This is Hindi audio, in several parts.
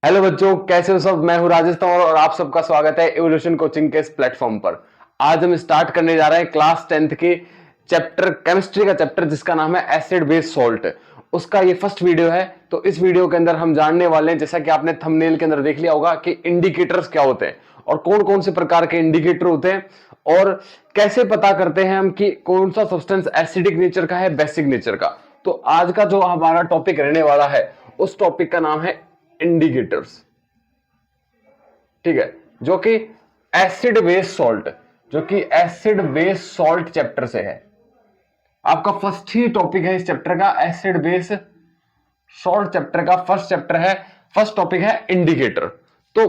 हेलो बच्चों, कैसे हो सब। मैं हूं राजेश तंवर और आप सबका स्वागत है एवोल्यूशन कोचिंग के इस प्लेटफॉर्म पर। आज हम स्टार्ट करने जा रहे हैं क्लास 10th के चैप्टर केमिस्ट्री का चैप्टर जिसका नाम है एसिड बेस सॉल्ट। उसका ये फर्स्ट वीडियो है। तो इस वीडियो के अंदर हम जानने वाले हैं, जैसा कि आपने थंबनेल के अंदर देख लिया होगा, कि इंडिकेटर्स क्या होते हैं और कौन कौन से प्रकार के इंडिकेटर होते हैं और कैसे पता करते हैं हम कि कौन सा सब्सटेंस एसिडिक नेचर का है, बेसिक नेचर का। तो आज का जो हमारा टॉपिक रहने वाला है उस टॉपिक का नाम है इंडिकेटर्स। ठीक है, जो कि एसिड बेस सॉल्ट जो कि एसिड बेस सॉल्ट चैप्टर से है। आपका फर्स्ट ही टॉपिक है इस चैप्टर का, एसिड बेस सॉल्ट चैप्टर का फर्स्ट चैप्टर है। फर्स्ट टॉपिक है इंडिकेटर। तो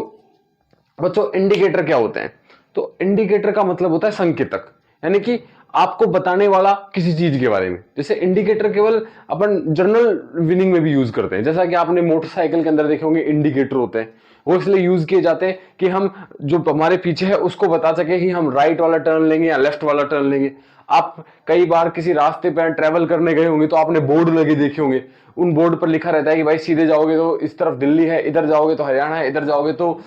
बच्चों, इंडिकेटर क्या होते हैं? तो इंडिकेटर का मतलब होता है संकेतक, यानी कि आपको बताने वाला किसी चीज के बारे में। जैसे इंडिकेटर केवल अपन जर्नल विनिंग में भी यूज करते हैं, जैसा कि आपने मोटरसाइकिल के अंदर देखे होंगे इंडिकेटर होते हैं। वो इसलिए यूज किए जाते हैं कि हम जो हमारे पीछे है उसको बता सके कि हम राइट वाला टर्न लेंगे या लेफ्ट वाला टर्न लेंगे। आप कई बार किसी रास्ते पर ट्रेवल करने गए होंगे तो आपने बोर्ड लगे देखे होंगे। उन बोर्ड पर लिखा रहता है कि भाई सीधे जाओगे तो इस तरफ दिल्ली है, इधर जाओगे तो हरियाणा है, इधर जाओगे तो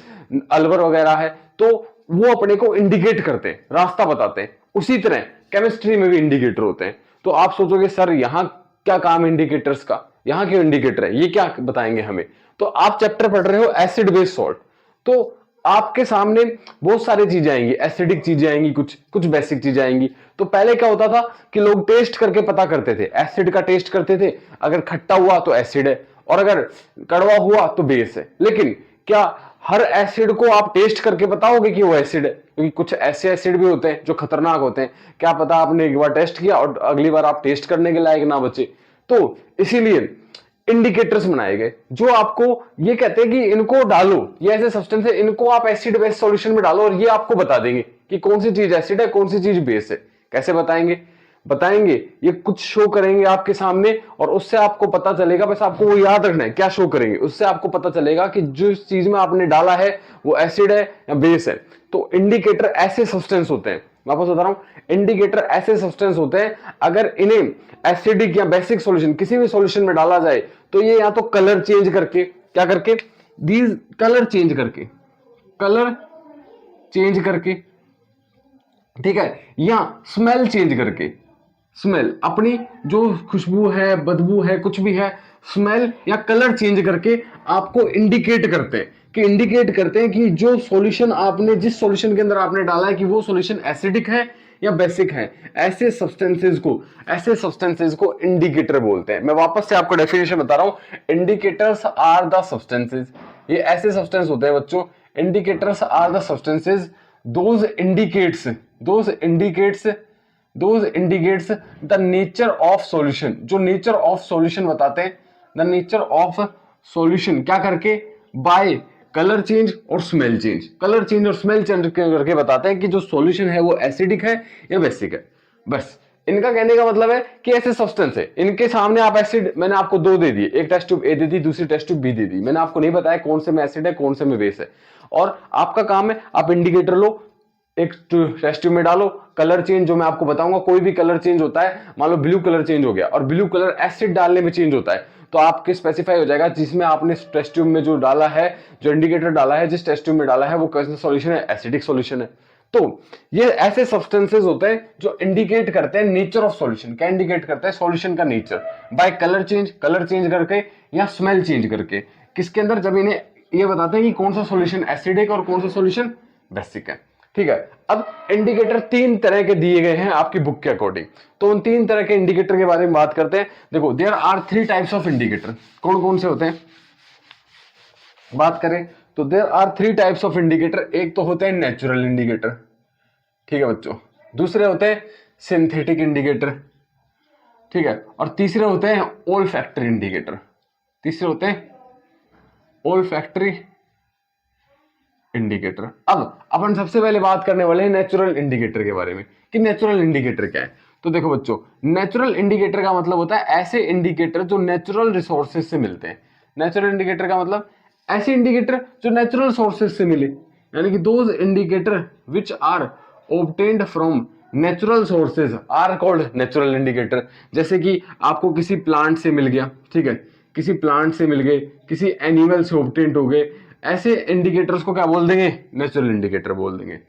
अलवर वगैरह है। तो वो अपने को इंडिकेट करते हैं, रास्ता बताते हैं। उसी तरह केमिस्ट्री में भी इंडिकेटर होते हैं। तो आप सोचोगे सर यहां क्या काम इंडिकेटर्स का, यहां क्यों इंडिकेटर है, ये क्या बताएंगे हमें? तो आप चैप्टर पढ़ रहे हो एसिड बेस सॉल्ट। तो आपके सामने बहुत सारी चीजें आएंगी, एसिडिक चीजें आएंगी, कुछ कुछ बेसिक चीजें आएंगी। तो पहले क्या होता था कि लोग टेस्ट करके पता करते थे, एसिड का टेस्ट करते थे। अगर खट्टा हुआ तो एसिड है और अगर कड़वा हुआ तो बेस है। लेकिन क्या हर एसिड को आप टेस्ट करके बताओगे कि वो एसिड है? क्योंकि कुछ ऐसे एसिड भी होते हैं जो खतरनाक होते हैं। क्या पता आपने एक बार टेस्ट किया और अगली बार आप टेस्ट करने के लायक ना बचे। तो इसीलिए इंडिकेटर्स बनाए गए जो आपको ये कहते हैं कि इनको डालो, ये ऐसे सब्सटेंस है, इनको आप एसिड बेस सॉल्यूशन में डालो और ये आपको बता देंगे कि कौन सी चीज एसिड है, कौन सी चीज बेस है। कैसे बताएंगे? बताएंगे ये कुछ शो करेंगे आपके सामने और उससे आपको पता चलेगा। बस आपको वो याद रखना है क्या शो करेंगे। उससे आपको पता चलेगा कि जिस चीज में आपने डाला है वो एसिड है या बेस है। तो इंडिकेटर ऐसे सब्सटेंस होते हैं, वापस बता रहा हूं, इंडिकेटर ऐसे सब्सटेंस होते हैं अगर इन्हें एसिडिक या बेसिक सॉल्यूशन किसी भी सॉल्यूशन में डाला जाए तो ये या तो कलर चेंज करके, क्या करके, दीज कलर चेंज करके, कलर चेंज करके, ठीक है, या स्मेल चेंज करके, स्मेल अपनी जो खुशबू है, बदबू है, कुछ भी है, स्मेल या कलर चेंज करके आपको इंडिकेट करते हैं कि जो सॉल्यूशन आपने, जिस सॉल्यूशन के अंदर आपने डाला है, कि वो सॉल्यूशन एसिडिक है या बेसिक है। ऐसे सब्सटेंसेस को इंडिकेटर बोलते हैं। मैं वापस से आपको डेफिनेशन बता रहा हूं, इंडिकेटर्स आर द सब्सटेंसेस, ये ऐसे सब्सटेंस होते हैं बच्चों। Indicators are the substances those indicates the nature of solution, जो नेचर ऑफ सॉल्यूशन बताते हैं। द नेचर ऑफ सॉल्यूशन क्या करके? बाय कलर चेंज और स्मेल चेंज, कलर चेंज और स्मेल चेंज करके बताते हैं कि जो सॉल्यूशन है वो एसिडिक है या बेसिक है। बस इनका कहने का मतलब है कि ऐसे सब्सटेंस है, इनके सामने आप एसिड, मैंने आपको दो दे दिए, एक टेस्ट ट्यूब ए दे दी, दूसरी टेस्ट ट्यूब बी दे दी। मैंने आपको नहीं बताया कौन से में एसिड है, कौन से में बेस है। और आपका काम है आप इंडिकेटर लो, एक टेस्ट ट्यूब में डालो, कलर चेंज जो मैं आपको बताऊंगा, कोई भी कलर चेंज होता है, मान लो ब्लू कलर चेंज हो गया और ब्लू कलर एसिड डालने में चेंज होता है, तो आपके स्पेसिफाई हो जाएगा जिसमें आपने टेस्ट ट्यूब में जो डाला है, जो इंडिकेटर डाला है, जिस टेस्ट ट्यूब में डाला है, वो कैसा सॉल्यूशन है, एसिडिक सॉल्यूशन है। तो ये ऐसे सब्सटेंसेस होते हैं जो इंडिकेट करते हैं नेचर ऑफ सॉल्यूशन। क्या इंडिकेट करते हैं? सॉल्यूशन का नेचर बाय कलर चेंज करके या स्मेल चेंज करके। किसके अंदर? जब इन्हें ये बताते हैं कि कौन सा सॉल्यूशन एसिडिक और कौन सा सॉल्यूशन बेसिक है। ठीक है, अब इंडिकेटर तीन तरह के दिए गए हैं आपकी बुक के अकॉर्डिंग। तो उन तीन तरह के इंडिकेटर के बारे में बात करते हैं। देखो, there are 3 types of indicator. कौन कौन से होते हैं बात करें तो there are 3 types of indicator. एक तो होते हैं नेचुरल इंडिकेटर, ठीक है बच्चों। दूसरे होते हैं सिंथेटिक इंडिकेटर, ठीक है। और तीसरे होते हैं ओल्फैक्टरी इंडिकेटर। तीसरे होते हैं ओल्फैक्टरी इंडिकेटर। अब अपन सबसे पहले बात करने वाले हैं नेचुरल इंडिकेटर के बारे में कि नेचुरल इंडिकेटर क्या है। तो देखो बच्चों, नेचुरल इंडिकेटर का मतलब होता है ऐसे इंडिकेटर जो नेचुरल रिसोर्सेज से मिलते हैं। नेचुरल इंडिकेटर का मतलब ऐसे इंडिकेटर जो नेचुरल सोर्सेज से मिले, यानी कि those indicator which are obtained from natural sources are called natural indicator. जैसे कि आपको किसी प्लांट से मिल गया, ठीक है, किसी प्लांट से मिल गए, किसी एनिमल से ऑब्टेन्ड हो गए, ऐसे इंडिकेटर्स को क्या बोल देंगे? नेचुरल इंडिकेटर बोल देंगे।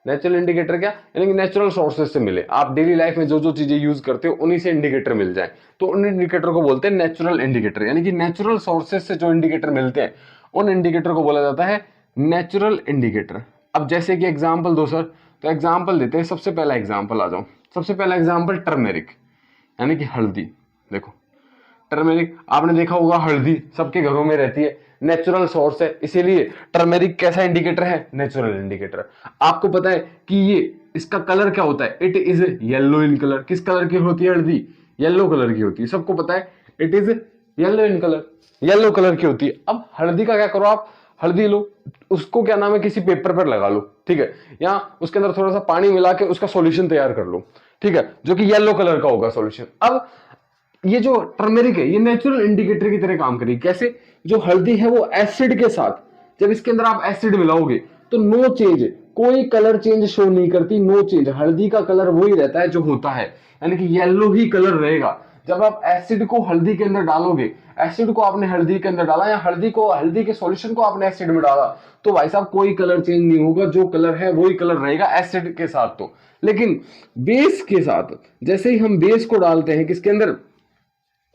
नेचुरल इंडिकेटर क्या, यानी कि नेचुरल सोर्सेज से मिले, आप डेली लाइफ में जो जो चीजें यूज करते हो उन्हीं से इंडिकेटर मिल जाए, तो उन इंडिकेटर को बोलते हैं नेचुरल इंडिकेटर। यानी कि नेचुरल सोर्सेज से जो इंडिकेटर मिलते हैं उन इंडिकेटर को बोला जाता है नेचुरल इंडिकेटर। अब जैसे कि एग्जाम्पल दो सर, तो एग्जाम्पल देते हैं। सबसे पहला एग्जाम्पल आ जाओ, सबसे पहला एग्जाम्पल टर्मेरिक, यानी कि हल्दी। देखो टर्मेरिक आपने देखा होगा, हल्दी सबके घरों में रहती है, नेचुरल सोर्स है, इसीलिए टर्मेरिक कैसा इंडिकेटर है? Natural indicator. आपको पता है कि ये इसका कलर क्या होता है? It is yellow in colour. किस कलर की होती है हल्दी? येलो कलर की होती है, सबको पता है। It is yellow in colour, yellow colour की होती है। अब हल्दी का क्या करो आप, हल्दी लो, उसको क्या नाम है, किसी पेपर पर लगा लो, ठीक है, या उसके अंदर थोड़ा सा पानी मिला के उसका सॉल्यूशन तैयार कर लो, ठीक है, जो कि येलो कलर का होगा सॉल्यूशन। अब ये जो टर्मेरिक है ये नेचुरल इंडिकेटर की तरह काम करेगी। कैसे? जो हल्दी है वो एसिड के साथ, जब इसके अंदर आप एसिड मिलाओगे तो नो चेंज, कोई कलर चेंज शो नहीं करती, नो चेंज, हल्दी का कलर वही रहता है जो होता है, यानी कि येलो ही कलर रहेगा। जब आप एसिड को हल्दी के अंदर डालोगे, एसिड को आपने हल्दी के अंदर डाला या हल्दी को, हल्दी के सॉल्यूशन को आपने एसिड में डाला, तो भाई साहब कोई कलर चेंज नहीं होगा, जो कलर है वही कलर रहेगा एसिड के साथ। तो लेकिन बेस के साथ, जैसे ही हम बेस को डालते हैं किसके अंदर,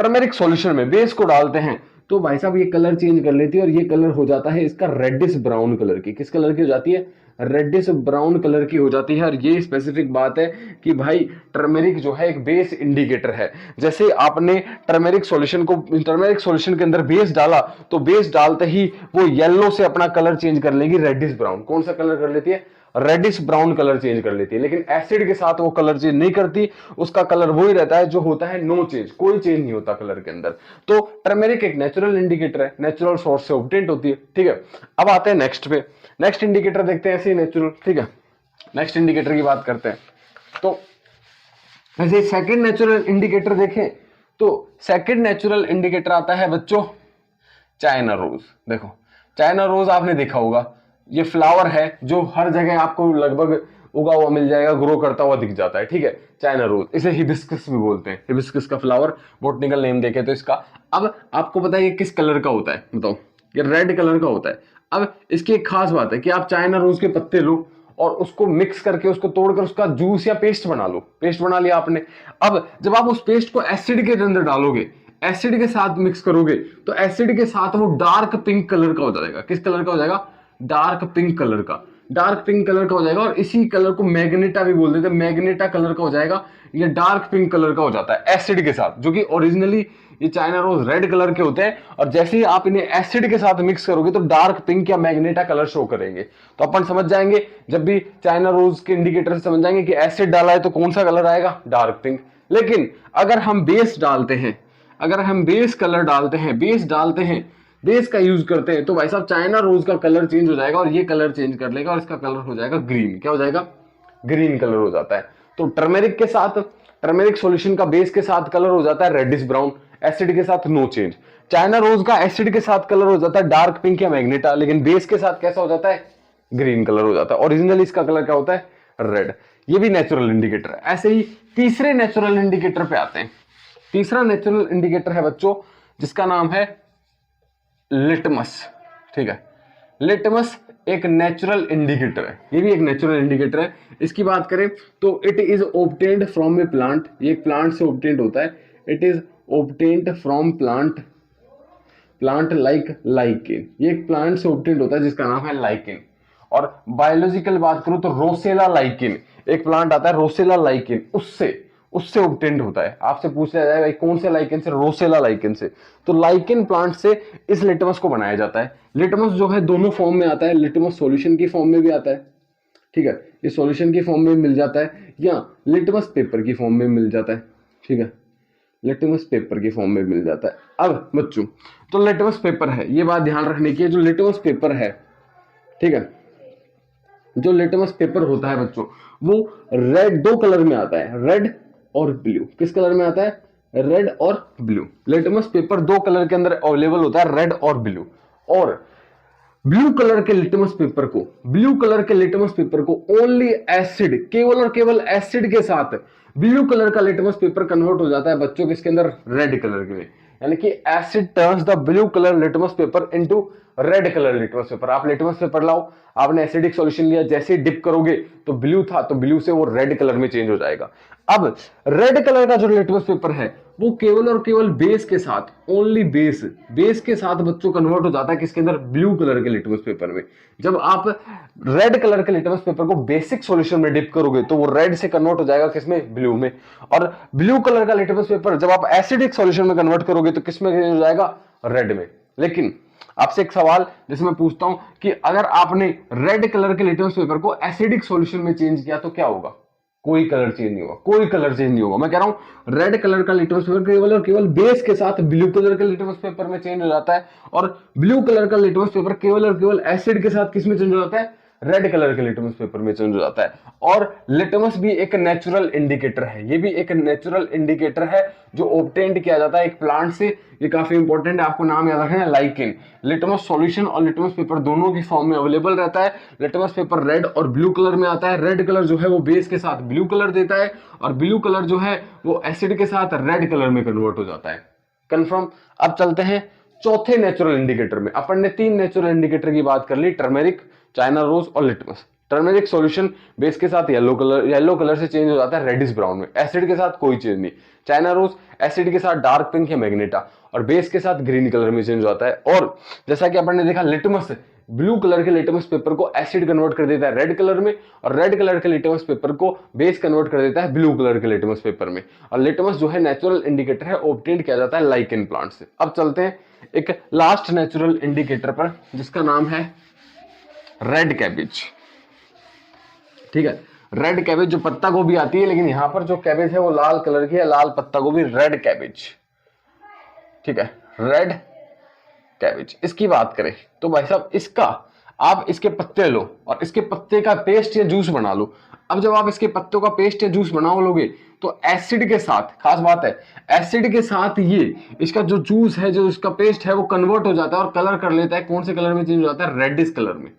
टर्मेरिक सॉल्यूशन में बेस को डालते हैं, तो भाई साहब ये कलर चेंज कर लेती है और ये कलर हो जाता है इसका रेडिश ब्राउन कलर की। किस कलर की हो जाती है? रेडिश ब्राउन कलर की हो जाती है। और ये स्पेसिफिक बात है कि भाई टर्मेरिक जो है एक बेस इंडिकेटर है। जैसे आपने टर्मेरिक सॉल्यूशन को, टर्मेरिक सॉल्यूशन के अंदर बेस डाला, तो बेस डालते ही वो येलो से अपना कलर चेंज कर लेगी रेडिश ब्राउन। कौन सा कलर कर लेती है? रेडिश ब्राउन कलर चेंज कर लेती है। लेकिन एसिड के साथ वो कलर चेंज नहीं करती, उसका कलर वही रहता है जो होता है, नो चेंज, कोई चेंज नहीं होता कलर के अंदर। तो टर्मेरिक एक नेचुरल इंडिकेटर है, नेचुरल सोर्स से ऑब्टेन्ड होती है, ठीक है। अब आते हैं नेक्स्ट पे, नेक्स्ट इंडिकेटर देखते हैं ऐसे ही नेचुरल, ठीक है। नेक्स्ट इंडिकेटर की बात करते हैं, तो ऐसे सेकंड नेचुरल इंडिकेटर देखें, तो सेकंड नेचुरल इंडिकेटर आता है बच्चों चाइना रोज। देखो चाइना रोज आपने देखा होगा, ये फ्लावर है जो हर जगह आपको लगभग उगा हुआ मिल जाएगा, ग्रो करता हुआ दिख जाता है, ठीक है, चाइना रोज। इसे हिबिस्कस भी बोलते हैं, हिबिस्कस का फ्लावर, बॉटनिकल नेम देखे तो इसका। अब आपको पता है ये किस कलर का होता है? बताओ। ये रेड कलर का होता है। अब इसकी एक खास बात है कि आप चाइना रोज के पत्ते लो और उसको मिक्स करके, उसको तोड़कर उसका जूस या पेस्ट बना लो। पेस्ट बना लिया आपने। अब जब आप उस पेस्ट को एसिड के अंदर डालोगे, एसिड के साथ मिक्स करोगे, तो एसिड के साथ वो डार्क पिंक कलर का हो जाएगा। किस कलर का हो जाएगा? डार्क पिंक कलर का, डार्क पिंक कलर का हो जाएगा। और इसी कलर को मैग्नेटा भी बोल देते हैं, मैग्नेटा कलर का हो जाएगा। ये डार्क पिंक कलर का हो जाता है एसिड के साथ, जो कि ओरिजिनली ये चाइना रोज रेड कलर के होते हैं, और जैसे ही आप इन्हें एसिड के साथ मिक्स करोगे तो डार्क पिंक या मैग्नेटा कलर शो करेंगे। तो अपन समझ जाएंगे, जब भी चाइना रोज के इंडिकेटर से समझ जाएंगे कि एसिड डाला है तो कौन सा कलर आएगा? Dark pink. लेकिन अगर हम बेस डालते हैं, अगर हम बेस कलर डालते हैं, बेस डालते हैं, बेस का यूज करते हैं, तो भाई साहब चाइना रोज का कलर चेंज हो जाएगा और ये कलर चेंज कर लेगा और इसका कलर हो जाएगा ग्रीन। क्या हो जाएगा? ग्रीन कलर हो जाता है। तो टर्मेरिक के साथ, टर्मेरिक सॉल्यूशन का बेस के साथ कलर हो जाता है रेडिश ब्राउन, एसिड के साथ नो चेंज। चाइना रोज का एसिड के साथ कलर हो जाता है डार्क पिंक या मैग्नेटा, लेकिन बेस के साथ कैसा हो जाता है? ग्रीन कलर हो जाता है। ओरिजिनली इसका कलर क्या होता है? रेड। ये भी नेचुरल इंडिकेटर है। ऐसे ही तीसरे नेचुरल इंडिकेटर पे आते हैं। तीसरा नेचुरल इंडिकेटर है बच्चों जिसका नाम है लिटमस, ठीक है। लिटमस एक नेचुरल इंडिकेटर है, ये भी एक नेचुरल इंडिकेटर है। इसकी बात करें तो it is obtained from A plant, ये एक प्लांट से ऑब्टेन्ड होता है। It is obtained from plant, plant like lichen, ये एक प्लांट से ऑब्टेन्ड होता है जिसका नाम है लाइकेन। और बायोलॉजिकल बात करूं तो रोसेला लाइकेन, एक प्लांट आता है रोसेला लाइकेन, उससे उससे ऑब्टेन्ड होता है। आपसे पूछ लिया जाएगा कौन से लाइकेन से? रोसेला लाइकेन से। तो लाइकेन प्लांट से इस लिटमस को बनाया जाता है। लिटमस जो है दोनों फॉर्म में आता है, लिटमस सॉल्यूशन की फॉर्म में भी आता है, ठीक है, ये सॉल्यूशन की फॉर्म में मिल जाता है या लिटमस पेपर की फॉर्म में मिल जाता है, ठीक है, लिटमस पेपर की फॉर्म में मिल जाता है। अब बच्चों तो लिटमस पेपर है, ये बात ध्यान रखने की है, जो लिटमस पेपर है, ठीक है, जो लिटमस पेपर होता है बच्चों वो रेड, दो कलर में आता है, रेड और ब्लू। किस कलर में आता है? रेड और ब्लू। लिटमस पेपर दो कलर के अंदर अवेलेबल होता है, रेड और ब्लू। और ब्लू कलर के लिटमस पेपर को, ब्लू कलर के लिटमस पेपर को ओनली एसिड, केवल और केवल एसिड के साथ ब्लू कलर का लिटमस पेपर कन्वर्ट हो जाता है बच्चों किसके अंदर? रेड कलर के में। यानी कि asset turns the blue colour litmus paper into red colour litmus paper. आप लिटमस पेपर लाओ, आपने एसिडिक सॉल्यूशन लिया, जैसे ही डिप करोगे तो ब्लू था तो ब्लू से वो रेड कलर में चेंज हो जाएगा। अब रेड कलर का जो लिटमस पेपर है वो केवल और केवल बेस के साथ, ओनली बेस के साथ बच्चों कन्वर्ट हो जाता है किसके अंदर, ब्लू कलर के लिटमस पेपर में। जब आप रेड कलर के लिटमस पेपर को बेसिक सॉल्यूशन में डिप करोगे तो वो रेड से कन्वर्ट हो जाएगा किसमें, ब्लू में। और ब्लू कलर का लिटमस पेपर जब आप एसिडिक सॉल्यूशन में कन्वर्ट करोगे तो किसमें चेंज हो जाएगा, रेड में। लेकिन आपसे एक सवाल जैसे मैं पूछता हूं कि अगर आपने रेड कलर के लिटमस पेपर को एसिडिक सॉल्यूशन में चेंज किया तो क्या होगा, कोई कलर चेंज नहीं होगा, कोई कलर चेंज नहीं होगा। मैं कह रहा हूं रेड कलर का लिटमस पेपर केवल और केवल बेस के साथ ब्लू कलर के लिटमस पेपर में चेंज हो जाता है, और ब्लू कलर का लिटमस पेपर केवल और केवल एसिड के साथ किस में चेंज हो जाता है, रेड कलर के लिटमस पेपर में चेंज हो जाता है। और लिटमस भी एक नेचुरल इंडिकेटर है, ये भी एक नेचुरल इंडिकेटर है जो ऑब्टेन्ड किया जाता है एक प्लांट से। ये काफी इंपॉर्टेंट है, आपको नाम याद रखना है, लाइकेन। लिटमस सॉल्यूशन और लिटमस पेपर दोनों की फॉर्म में अवेलेबल रहता है। लिटमस पेपर रेड और ब्लू कलर में आता है। रेड कलर जो है वो बेस के साथ ब्लू कलर देता है, और ब्लू कलर जो है वो एसिड के साथ रेड कलर में कन्वर्ट हो जाता है। कंफर्म। अब चलते हैं चौथे नेचुरल इंडिकेटर में। अपन ने 3 नेचुरल इंडिकेटर की बात कर ली, टर्मेरिक, चाइना रोज और लिटमस। टर्मेरिक सॉल्यूशन बेस के साथ येलो कलर से चेंज हो जाता है रेडिश ब्राउन में, एसिड के साथ कोई चेंज नहीं। चाइना रोज एसिड के साथ डार्क पिंक या मैग्नेटा, और बेस के साथ ग्रीन कलर में चेंज हो जाता है। और जैसा कि अपन ने देखा लिटमस, ब्लू कलर के लिटमस पेपर को एसिड कन्वर्ट कर देता है रेड कलर में, और रेड कलर के लिटमस पेपर को बेस कन्वर्ट कर देता है ब्लू कलर के लिटमस पेपर में। और लिटमस जो है नेचुरल इंडिकेटर है, ऑब्टेन्ड किया जाता है लाइकेन प्लांट से। अब चलते हैं एक लास्ट नेचुरल इंडिकेटर पर जिसका नाम है रेड कैबेज। ठीक है, रेड कैबेज जो पत्ता गोभी आती है, लेकिन यहां पर जो कैबेज है वो लाल कलर की है, लाल पत्ता गोभी, रेड कैबेज। ठीक है, रेड कैबेज। इसकी बात करें तो भाई साहब इसका आप इसके पत्ते लो और इसके पत्ते का पेस्ट या जूस बना लो। अब जब आप इसके पत्तों का पेस्ट या जूस बना लोगे तो एसिड के साथ, खास बात है, एसिड के साथ ये इसका जो जूस है, जो इसका पेस्ट है, वो कन्वर्ट हो जाता है और कलर कर लेता है। कौन से कलर में चेंज हो जाता है, रेडिश कलर में।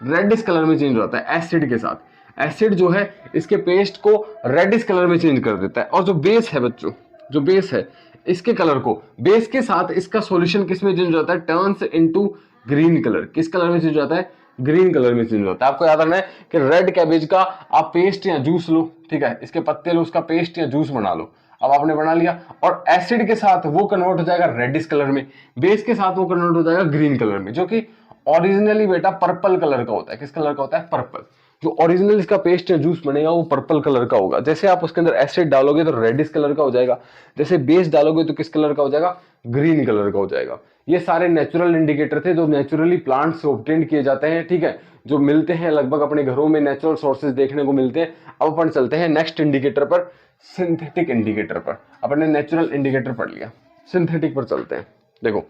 रेडिश कलर में चेंज हो जाता है एसिड के साथ। एसिड जो है इसके पेस्ट को रेडिश कलर में चेंज कर देता है। और जो बेस है बच्चों, जो बेस है इसके कलर को, बेस के साथ इसका सॉल्यूशन किस में चेंज हो जाता है, टर्न्स इनटू ग्रीन कलर। किस कलर में चेंज हो जाता है, ग्रीन कलर में चेंज होता है। आपको याद रखना है कि रेड कैबेज का आप पेस्ट या जूस लो, ठीक है, इसके पत्ते लो, उसका पेस्ट या जूस बना लो। अब आपने बना लिया और एसिड के साथ वो कन्वर्ट हो जाएगा रेडिश कलर में, बेस के साथ वो कन्वर्ट हो जाएगा ग्रीन कलर में, जो कि ओरिजिनली बेटा पर्पल कलर का होता है। किस कलर का होता है, पर्पल। जो ओरिजिनल इसका पेस्ट या जूस बनेगा वो पर्पल कलर का होगा। जैसे आप उसके अंदर एसिड डालोगे तो रेडिश कलर का हो जाएगा, जैसे बेस डालोगे तो किस कलर का हो जाएगा, ग्रीन कलर का हो जाएगा। ये सारे नेचुरल इंडिकेटर थे जो नेचुरली प्लांट से ऑब्टेन्ड किए जाते हैं, ठीक है, जो मिलते हैं लगभग अपने घरों में, नेचुरल सोर्सेज देखने को मिलते हैं। अब अपन चलते हैं नेक्स्ट इंडिकेटर पर, सिंथेटिक इंडिकेटर पर। अपन ने नेचुरल इंडिकेटर पढ़ लिया, सिंथेटिक पर चलते हैं। देखो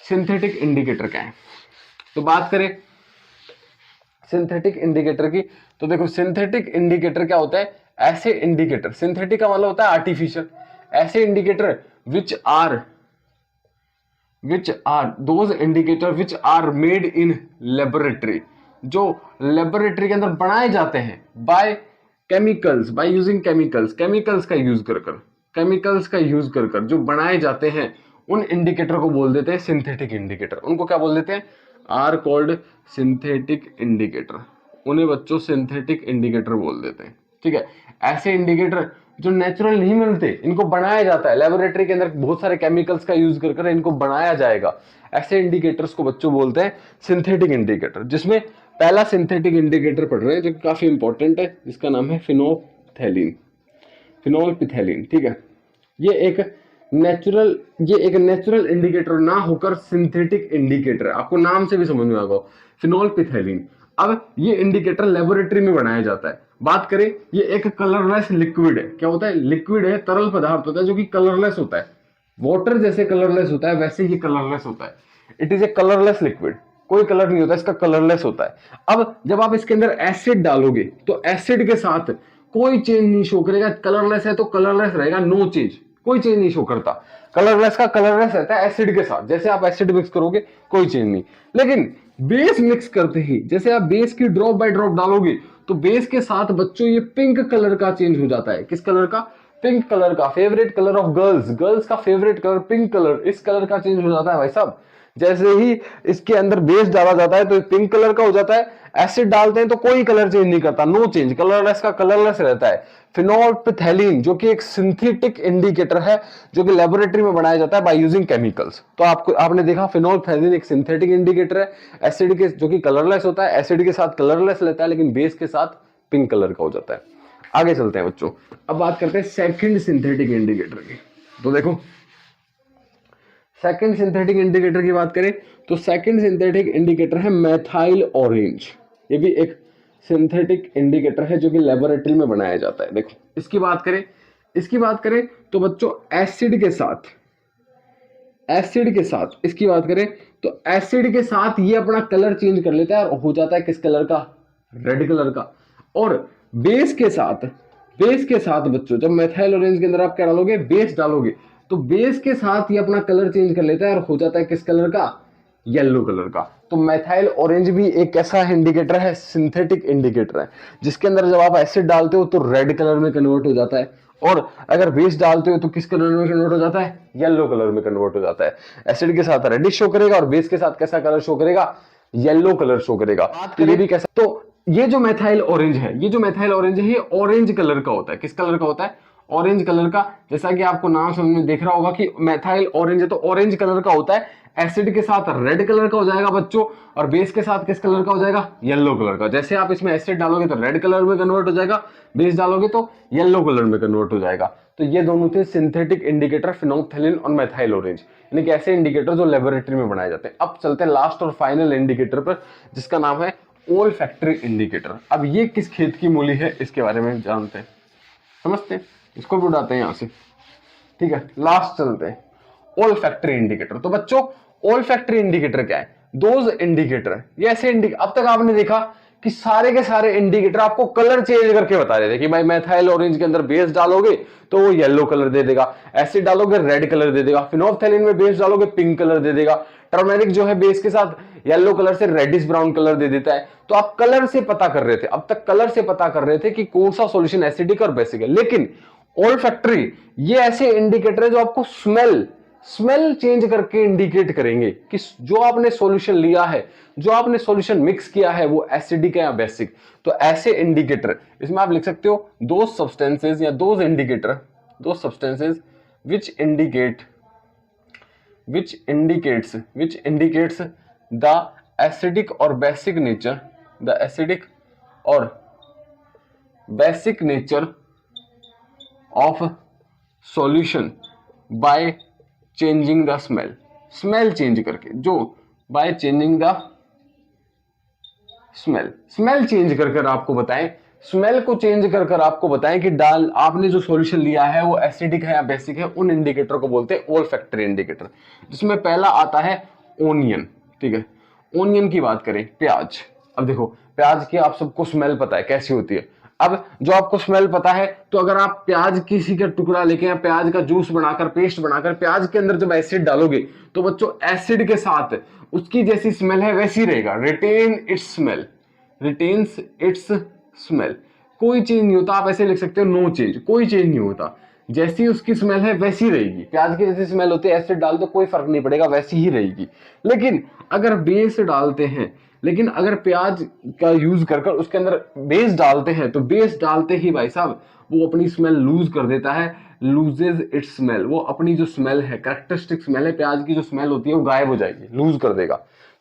सिंथेटिक इंडिकेटर क्या है, तो बात करें सिंथेटिक इंडिकेटर की, तो देखो सिंथेटिक इंडिकेटर क्या होता है, ऐसे इंडिकेटर, सिंथेटिक का मतलब होता है आर्टिफिशियल, ऐसे इंडिकेटर which are those indicator which are made in laboratory, जो लेबोरेटरी के अंदर बनाए जाते हैं by chemicals, by using chemicals, chemicals का यूज कर जो बनाए जाते हैं, उन इंडिकेटर को बोल देते हैं सिंथेटिक इंडिकेटर। उनको क्या बोल देते हैं, आर कॉल्ड सिंथेटिक इंडिकेटर। उन्हें बच्चों सिंथेटिक इंडिकेटर बोल देते हैं। ठीक है, ऐसे इंडिकेटर जो नेचुरल नहीं मिलते, इनको बनाया जाता है लेबोरेटरी के अंदर, बहुत सारे केमिकल्स का यूज कर इनको बनाया जाएगा। ऐसे इंडिकेटर्स को बच्चों बोलते हैं सिंथेटिक इंडिकेटर। जिसमें पहला सिंथेटिक इंडिकेटर पढ़ रहे हैं जो काफी इंपॉर्टेंट है, जिसका नाम है फिनोल्फिथैलिन। ठीक है, ये एक नेचुरल इंडिकेटर ना होकर सिंथेटिक इंडिकेटर है। आपको नाम से भी समझ में आ गया, फिनोल्फिथैलिन। अब ये इंडिकेटर लेबोरेटरी में बनाया जाता है। बात करें, ये एक कलरलेस लिक्विड है। क्या होता है, लिक्विड है, तरल पदार्थ होता है जो कि कलरलेस होता है। वाटर जैसे कलरलेस होता है वैसे ही कलरलेस होता है। It is a colourless liquid, कोई कलर नहीं होता, इसका कलरलेस होता है। अब जब आप इसके अंदर एसिड डालोगे तो एसिड के साथ कोई चेंज नहीं शो करेगा। कलरलेस है तो कलरलेस रहेगा, नो चेंज, कोई चेंज नहीं शो करता। कलरलेस का कलरलेस रहता है एसिड के साथ। जैसे आप एसिड मिक्स करोगे कोई चेंज नहीं। लेकिन बेस मिक्स करते ही, जैसे आप बेस की ड्रॉप बाय ड्रॉप डालोगे तो बेस के साथ बच्चों ये पिंक कलर का चेंज हो जाता है। किस कलर का, पिंक कलर का, favourite colour of girls, girls का फेवरेट कलर पिंक कलर, इस कलर का चेंज हो जाता है भाई साहब। जैसे ही इसके अंदर बेस डाला जाता है तो पिंक कलर का हो जाता है, एसिड डालते हैं तो कोई कलर चेंज नहीं करता, नो चेंज, कलरलेस का कलरलेस रहता है। फिनोल्फथैलीन जो कि एक सिंथेटिक इंडिकेटर है जो कि लेबोरेटरी में बनाया जाता है बाय यूजिंग केमिकल्स। तो आपने देखा फिनोल्फथैलीन एक सिंथेटिक इंडिकेटर है, एसिड के जो कि कलरलेस होता है, एसिड के साथ कलरलेस लेता है लेकिन बेस के साथ पिंक कलर का हो जाता है। आगे चलते हैं बच्चों, अब बात करते हैं सेकंड सिंथेटिक इंडिकेटर की। तो देखो सेकंड सिंथेटिक इंडिकेटर की बात करें तो सेकंड सिंथेटिक इंडिकेटर है मेथाइल ऑरेंज। ये भी एक सिंथेटिक इंडिकेटर है जो कि लेबोरेटरी में बनाया जाता है। देखो इसकी बात करें तो बच्चों एसिड के साथ इसकी बात करें तो एसिड के साथ ये अपना कलर चेंज कर लेता है और हो जाता है किस कलर का, रेड कलर का। और बेस के साथ बच्चों जब मेथाइल ऑरेंज के अंदर आप क्या डालोगे, बेस डालोगे, तो बेस के साथ ये अपना कलर चेंज कर लेता है और हो जाता है किस कलर का, येलो कलर का। तो मेथाइल ऑरेंज भी एक ऐसा इंडिकेटर है, सिंथेटिक इंडिकेटर है, जिसके अंदर जब आप एसिड डालते हो तो रेड कलर में कन्वर्ट हो जाता है, और अगर बेस डालते हो तो किस कलर में कन्वर्ट हो जाता है, येलो कलर में कन्वर्ट हो जाता है। एसिड के साथ रेडिश शो करेगा और बेस के साथ कैसा कलर शो करेगा, येलो कलर शो करेगा। तो ये भी कैसा, तो ये जो मेथाइल ऑरेंज है, ये ऑरेंज कलर का होता है। किस कलर का होता है, ऑरेंज कलर का। जैसा कि आपको नाम समझ में दिख रहा होगा कि मेथाइल ऑरेंज है तो ऑरेंज कलर का होता है। एसिड के साथ रेड कलर का हो जाएगा बच्चों, और बेस के साथ किस कलर का हो जाएगा, येलो कलर का। जैसे आप इसमें एसिड डालोगे तो रेड कलर में कन्वर्ट हो जाएगा, बेस डालोगे तो येलो कलर में कन्वर्ट हो जाएगा। तो ये दोनों थे सिंथेटिक इंडिकेटर, फिनोल्फथैलीन और मेथाइल ऑरेंज, यानी कि ऐसे इंडिकेटर जो लेबोरेटरी में बनाए जाते हैं। अब चलते हैं लास्ट और फाइनल इंडिकेटर पर, जिसका नाम है ओल्फैक्टरी इंडिकेटर। अब ये किस खेत की मूली है इसके बारे में जानते हैं, समझते हैं, इसको भी उड़ाते हैं यहां से। ठीक है, लास्ट चलते हैं ओल्फैक्टरी इंडिकेटर। तो बच्चों ओल्फैक्टरी इंडिकेटर क्या है, दोज इंडिकेटर, ये ऐसे अब तक आपने देखा कि सारे के सारे इंडिकेटर आपको कलर चेंज करके बता रहे थे कि भाई मेथाइल ऑरेंज के अंदर बेस डालोगे तो वो येलो कलर दे देगा, एसिड डालोगे रेड कलर दे देगा, फिनोल्फथैलीन में बेस डालोगे पिंक कलर दे देगा, टर्मेरिक जो है बेस के साथ येलो कलर से रेडिश ब्राउन कलर दे देता है। तो आप कलर से पता कर रहे थे, अब तक कलर से पता कर रहे थे कि कौन सा सॉल्यूशन एसिडिक और बेसिक है। लेकिन ओल्फैक्टरी ये ऐसे इंडिकेटर है जो आपको स्मेल चेंज करके इंडिकेट करेंगे कि जो आपने सॉल्यूशन लिया है, जो आपने सॉल्यूशन मिक्स किया है वो एसिडिक है या बेसिक। तो ऐसे इंडिकेटर इसमें आप लिख सकते हो दो सब्सटेंसेस या दो substances which indicates the acidic or basic nature of solution by changing the smell change करके, जो by changing the smell change कर आपको बताएं, स्मेल को चेंज कर आपको बताएं कि आपने जो सॉल्यूशन लिया है वो एसिडिक है या बेसिक है। उन इंडिकेटर को बोलते हैं ओल्फैक्टरी इंडिकेटर, जिसमें पहला आता है ओनियन। ठीक है, ओनियन की बात करें, प्याज। अब देखो प्याज की आप सबको स्मेल पता है कैसी होती है। अब जो आपको स्मेल पता है, तो अगर आप प्याज किसी का टुकड़ा लेके या प्याज का जूस बनाकर, पेस्ट बनाकर प्याज के अंदर जब एसिड डालोगे तो बच्चों एसिड के साथ उसकी जैसी स्मेल है वैसी रहेगा, रिटेन्स इट्स स्मेल, कोई चेंज नहीं होता। आप ऐसे लिख सकते हो नो चेंज, कोई चेंज नहीं होता, जैसी उसकी स्मेल है वैसी रहेगी। प्याज की जैसी स्मेल होती है, एसिड डाल दो कोई फर्क नहीं पड़ेगा, वैसी ही रहेगी। लेकिन अगर बेस डालते हैं, लेकिन अगर प्याज का यूज कर उसके अंदर बेस डालते हैं तो बेस डालते ही भाई साहब वो अपनी स्मेल लूज कर देता है, लूजेज इट्स स्मेल। वो अपनी जो स्मेल है, कैरेक्टरिस्टिक स्मेल है प्याज की, जो स्मेल होती है वो गायब हो जाएगी, लूज कर देगा।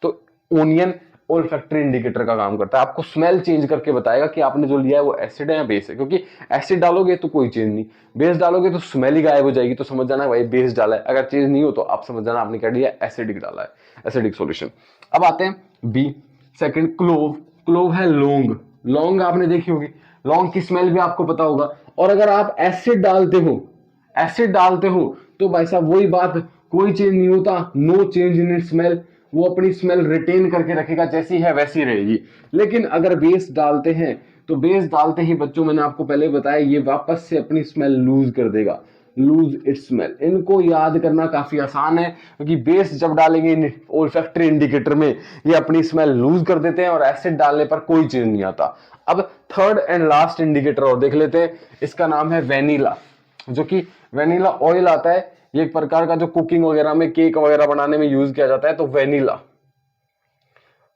तो ओनियन ओल्फैक्टरी इंडिकेटर का काम करता है, आपको स्मेल चेंज करके बताएगा कि आपने जो लिया है वो एसिड है या बेस है। क्योंकि एसिड डालोगे तो कोई चेंज नहीं, बेस डालोगे तो स्मेल ही गायब हो जाएगी। तो समझ जाना भाई बेस डाला है, अगर चेंज नहीं हो तो आप समझ जाना आपने क्या लिया, एसिडिक डाला है, एसिडिक सॉल्यूशन। अब आते हैं बी सेकंड, क्लोव है लौंग। लौंग आपने देखी होगी, लौंग की स्मेल भी आपको पता होगा। और अगर आप एसिड डालते हो तो भाई साहब वही बात, कोई चेंज नहीं होता, no change in its smell, वो अपनी स्मेल रिटेन करके रखेगा, जैसी है वैसी रहेगी। लेकिन अगर बेस डालते हैं तो बेस डालते ही बच्चों मैंने आपको पहले बताया ये वापस से अपनी स्मेल लूज कर देगा, लूज इट्स स्मेल। इनको याद करना काफी आसान है क्योंकि बेस जब डालेंगे ओल्फैक्टरी इंडिकेटर में ये अपनी स्मेल लूज कर देते हैं और एसिड डालने पर कोई चेंज नहीं आता। अब थर्ड एंड लास्ट इंडिकेटर और देख लेते हैं, इसका नाम है वेनिला। जो कि वेनिला ऑयल आता है, ये एक प्रकार का जो कुकिंग वगैरह में, केक वगैरह बनाने में यूज किया जाता है। तो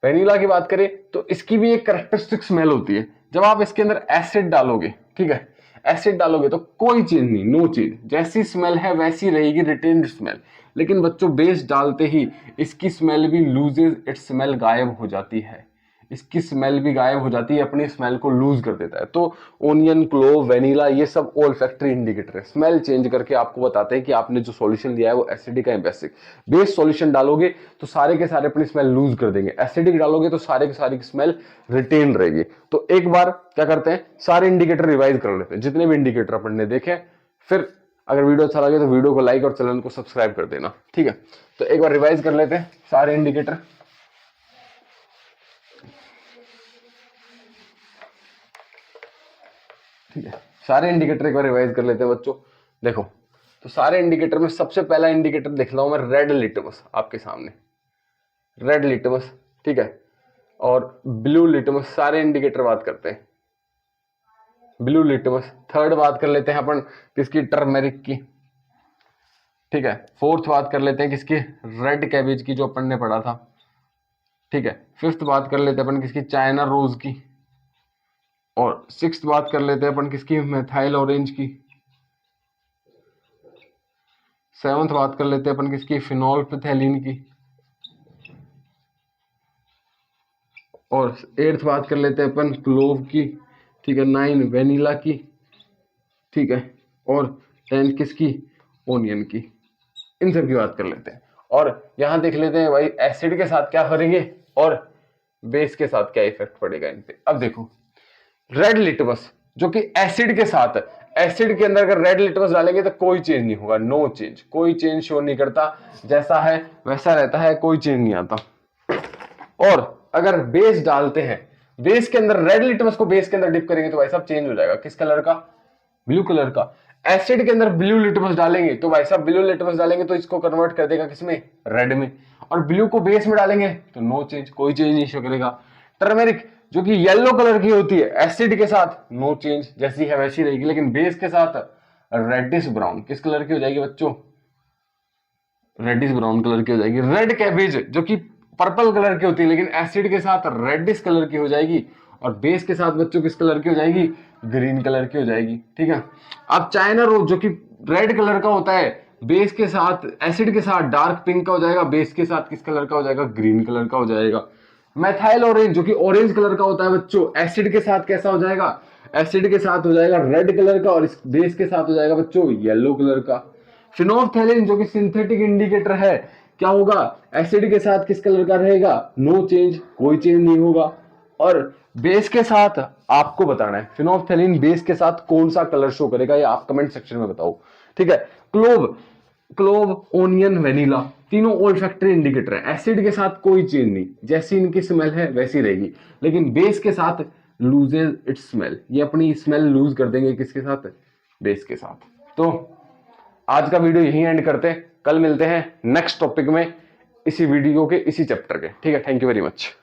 वेनिला की बात करें तो इसकी भी एक कैरेक्टरिस्टिक स्मेल होती है। जब आप इसके अंदर एसिड डालोगे, ठीक है, एसिड डालोगे तो कोई चेंज नहीं, नो चेंज, जैसी स्मेल है वैसी रहेगी, रिटेन्ड स्मेल। लेकिन बच्चों बेस डालते ही इसकी स्मेल भी लूजेज इट्स स्मेल, गायब हो जाती है, इसकी स्मेल भी गायब हो जाती है, अपनी स्मेल को लूज कर देता है। तो ओनियन, क्लोव, वेनिला, ये सब ओल्फैक्टरी इंडिकेटर है, स्मेल चेंज करके आपको बताते हैं कि आपने जो सॉल्यूशन लिया है वो एसिडिक है बेसिक। बेस सॉल्यूशन डालोगे तो सारे के सारे अपनी स्मेल लूज कर देंगे, एसिडिक डालोगे तो सारे के सारे की स्मेल रिटेन रहेगी। तो एक बार क्या करते हैं, सारे इंडिकेटर रिवाइज कर लेते हैं, जितने भी इंडिकेटर अपन ने देखे। फिर अगर वीडियो अच्छा लगे तो वीडियो को लाइक और चैनल को सब्सक्राइब कर देना, ठीक है। तो एक बार रिवाइज कर लेते हैं सारे इंडिकेटर। ठीक है, सारे इंडिकेटर एक बार रिवाइज कर लेते हैं बच्चों। देखो, तो सारे इंडिकेटर में सबसे पहला इंडिकेटर लिख रहा हूं मैं, रेड लिटमस, आपके सामने रेड लिटमस, ठीक है, और ब्लू लिटमस। सारे इंडिकेटर बात करते हैं ब्लू लिटमस। थर्ड बात कर लेते हैं अपन किसकी, टर्मेरिक की, ठीक है। फोर्थ बात कर लेते हैं किसकी, रेड कैबेज की, जो अपन ने पढ़ा था, ठीक है। फिफ्थ बात कर लेते हैं अपन किसकी, चाइना रोज की। और सिक्स्थ बात कर लेते हैं अपन किसकी, मेथाइल ऑरेंज की। सेवंथ बात कर लेते हैं अपन किसकी, फिनोल्फिथैलिन की। और एट्थ बात कर लेते हैं अपन क्लोव की, ठीक है। 9 वेनिला की, ठीक है। और 10 किसकी, ओनियन की। इन सब की बात कर लेते हैं। और यहां देख लेते हैं भाई एसिड के साथ क्या करेंगे और बेस के साथ क्या इफेक्ट पड़ेगा इन पे। अब देखो, रेड लिटमस जो कि एसिड के साथ, एसिड के अंदर अगर रेड लिटमस डालेंगे तो कोई चेंज नहीं होगा, नो चेंज, कोई चेंज शो नहीं करता, जैसा है वैसा रहता है, कोई चेंज नहीं आता। और अगर बेस डालते हैं, बेस के अंदर रेड लिटमस को बेस के अंदर डिप करेंगे तो भाई साहब चेंज हो जाएगा, किस कलर का, ब्लू कलर का। एसिड के अंदर ब्लू लिटमस डालेंगे तो भाई साहब ब्लू लिटमस डालेंगे तो इसको कन्वर्ट कर देगा किसमें, रेड में। और ब्लू को बेस में डालेंगे तो नो चेंज, कोई चेंज नहीं शो करेगा। टर्मेरिक जो कि येलो कलर की होती है, एसिड के साथ नो चेंज, जैसी है वैसी रहेगी, लेकिन बेस के साथ रेडिश ब्राउन, किस कलर की हो जाएगी बच्चों, रेडिश ब्राउन कलर की हो जाएगी। रेड कैबेज जो कि पर्पल कलर की होती है, लेकिन एसिड के साथ रेडिश कलर की हो जाएगी, और बेस के साथ बच्चों किस कलर की हो जाएगी, ग्रीन कलर की हो जाएगी, ठीक है। अब चाइना रोज जो कि रेड कलर का होता है, बेस के साथ, एसिड के साथ डार्क पिंक का हो जाएगा, बेस के साथ किस कलर का हो जाएगा, ग्रीन कलर का हो जाएगा। मैथाइल ऑरेंज जो कि ऑरेंज कलर का होता है बच्चों, एसिड के साथ कैसा हो जाएगा, एसिड के साथ हो जाएगा रेड कलर का, और इस बेस के साथ हो जाएगा बच्चों येलो कलर का। फिनोल्फथैलिन जो कि सिंथेटिक इंडिकेटर है, क्या होगा, एसिड के साथ किस कलर का रहेगा, नो चेंज, कोई चेंज नहीं होगा। और बेस के साथ आपको बताना है फिनोल्फथैलिन बेस के साथ कौन सा कलर शो करेगा, ये आप कमेंट सेक्शन में बताओ, ठीक है। क्लोव, क्लोव, ओनियन, वेनिला, तीनों ओल्फैक्टरी इंडिकेटर है, एसिड के साथ कोई चेंज नहीं, जैसी इनकी स्मेल है वैसी रहेगी, लेकिन बेस के साथ लूजेज इट्स स्मेल, ये अपनी स्मेल लूज कर देंगे किसके साथ, बेस के साथ। तो आज का वीडियो यहीं एंड करते हैं, कल मिलते हैं नेक्स्ट टॉपिक में, इसी वीडियो के इसी चैप्टर के, ठीक है। Thank you very much.